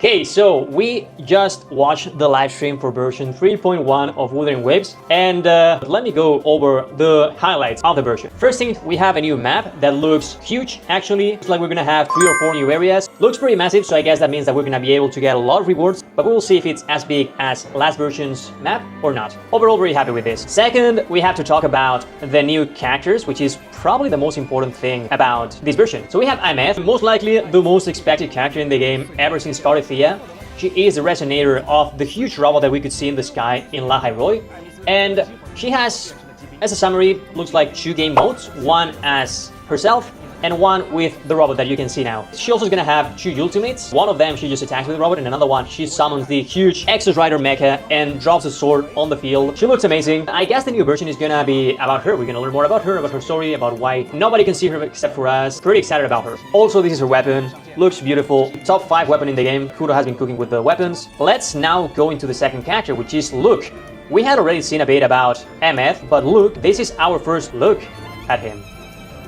Okay, so we just watched the live stream for version 3.1 of Wuthering Waves, and let me go over the highlights of the version. First thing, we have a new map that looks huge. Actually, it's like we're gonna have 3 or 4 new areas. Looks pretty massive, so I guess that means that we're gonna be able to get a lot of rewards, but we'll see if it's as big as last version's map or not. Overall, very happy with this. Second, we have to talk about the new characters, which is probably the most important thing about this version. So we have Aemeath, most likely the most expected character in the game ever since Aemeath. She is the resonator of the huge robot that we could see in the sky in La Roy, and she has, as a summary, looks like 2 game modes, one as herself and one with the robot that you can see now. She also is gonna have 2 ultimates. One of them she just attacks with the robot, and another one she summons the huge Exos Rider mecha and drops a sword on the field. She looks amazing. I guess the new version is gonna be about her. We're gonna learn more about her story, about why nobody can see her except for us. Pretty excited about her. Also, this is her weapon. Looks beautiful. Top 5 weapon in the game. Kuro has been cooking with the weapons. Let's now go into the second character, which is Luke. We had already seen a bit about Aemeath, but Luke, this is our first look at him.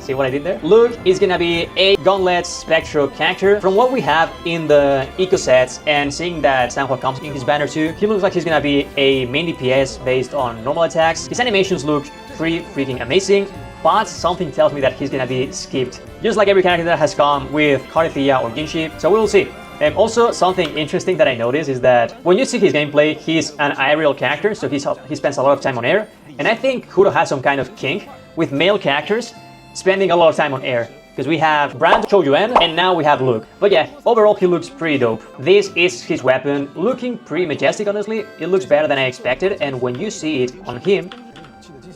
See what I did there? Luke is gonna be a Gauntlet Spectral character. From what we have in the eco sets and seeing that Sanhua comes in his banner too, he looks like he's gonna be a main DPS based on normal attacks. His animations look pretty freaking amazing, but something tells me that he's gonna be skipped. Just like every character that has come with Karithia or Ginshi, so we will see. And also, something interesting that I noticed is that when you see his gameplay, he's an aerial character, so he spends a lot of time on air. And I think Kuro has some kind of kink with male characters spending a lot of time on air, because we have Brand, Chouyuan, and now we have Luke. But yeah, overall he looks pretty dope. This is his weapon, looking pretty majestic, honestly. It looks better than I expected, and when you see it on him,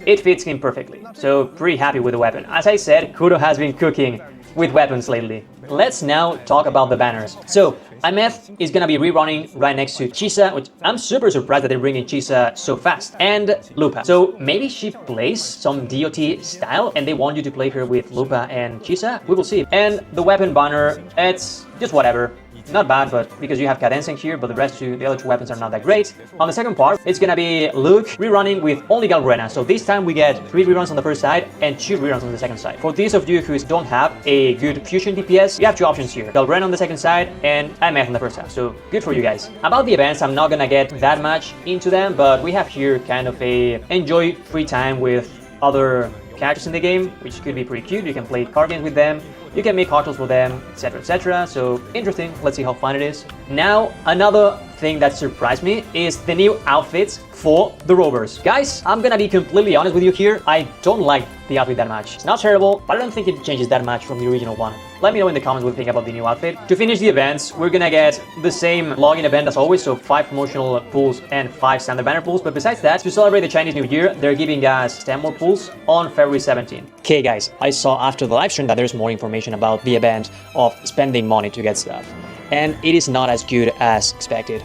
it fits him perfectly. So pretty happy with the weapon. As I said, Kuro has been cooking with weapons lately. Let's now talk about the banners. So Aemeath is gonna be rerunning right next to Chisa, which I'm super surprised that they're bringing Chisa so fast, and Lupa. So maybe she plays some DOT style and they want you to play her with Lupa and Chisa. We will see. And the weapon banner, it's just whatever. Not bad, but because you have Cadencing here, but the other two weapons are not that great. On the second part, it's gonna be Luke rerunning with only Galrena. So this time we get 3 reruns on the first side and 2 reruns on the second side. For those of you who don't have a good fusion DPS, you have 2 options here. Galrena on the second side and Aemeath on the first side. So good for you guys. About the events, I'm not gonna get that much into them, but we have here kind of a enjoy free time with other characters in the game, which could be pretty cute. You can play card games with them, you can make cocktails for them, etc, etc. So interesting. Let's see how fun it is. Now, another thing that surprised me is the new outfits for the rovers. Guys, I'm gonna be completely honest with you here. I don't like the outfit that much. It's not terrible, but I don't think it changes that much from the original one. Let me know in the comments what you think about the new outfit. To finish the events, we're gonna get the same login event as always, so 5 promotional pools and 5 standard banner pools. But besides that, to celebrate the Chinese New Year, they're giving us 10 more pools on February 17th. Okay guys, I saw after the live stream that there's more information about the event of spending money to get stuff, and it is not as good as expected.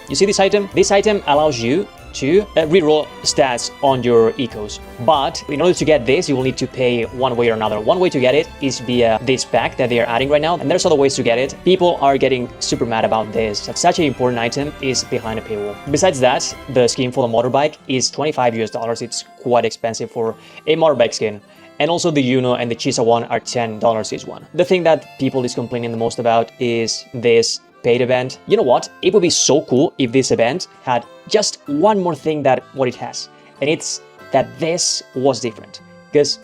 You see this item? This item allows you to reroll stats on your ecos, but in order to get this, you will need to pay one way or another. One way to get it is via this pack that they are adding right now, and there's other ways to get it. People are getting super mad about this. Such an important item is behind a paywall. Besides that, the skin for the motorbike is $25 US. It's quite expensive for a motorbike skin. And also the Yuno and the Chisa one are $10 each one. The thing that people is complaining the most about is this paid event. You know what? It would be so cool if this event had just one more thing that what it has. And it's that this was different. Because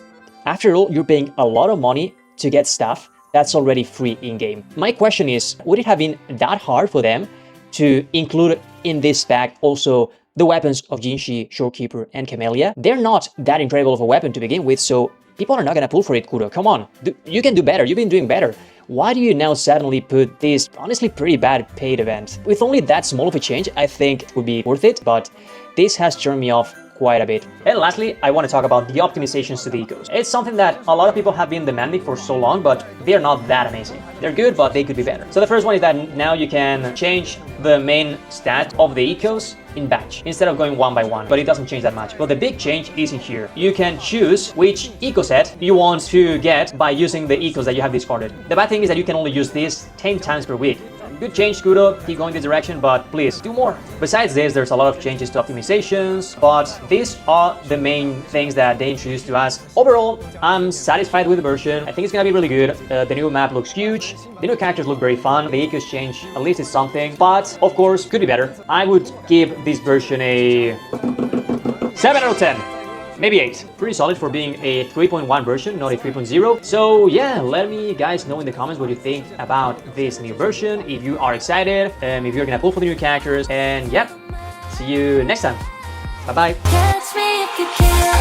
after all, you're paying a lot of money to get stuff that's already free in-game. My question is, would it have been that hard for them to include in this pack also the weapons of Jinshi, Shorekeeper, and Camellia? They're not that incredible of a weapon to begin with, so people are not gonna pull for it, Kuro. Come on, you can do better. You've been doing better. Why do you now suddenly put this honestly pretty bad paid event? With only that small of a change, I think it would be worth it, but this has turned me off quite a bit. And lastly, I want to talk about the optimizations to the ecos. It's something that a lot of people have been demanding for so long, but they're not that amazing. They're good, but they could be better. So the first one is that now you can change the main stat of the ecos in batch instead of going one by one, but it doesn't change that much. But the big change is in here. You can choose which eco set you want to get by using the ecos that you have discarded. The bad thing is that you can only use this 10 times per week. good change, Kuro, keep going this direction, but please do more. Besides this, there's a lot of changes to optimizations, but these are the main things that they introduced to us. Overall, I'm satisfied with the version. I think it's gonna be really good. The new map looks huge. The new characters look very fun. The EQ's change, at least it's something, but of course, could be better. I would give this version a 7 out of 10. Maybe 8. Pretty solid for being a 3.1 version, not a 3.0. So yeah, let me guys know in the comments what you think about this new version, if you are excited, if you're gonna pull for the new characters, and yep, see you next time. Bye bye.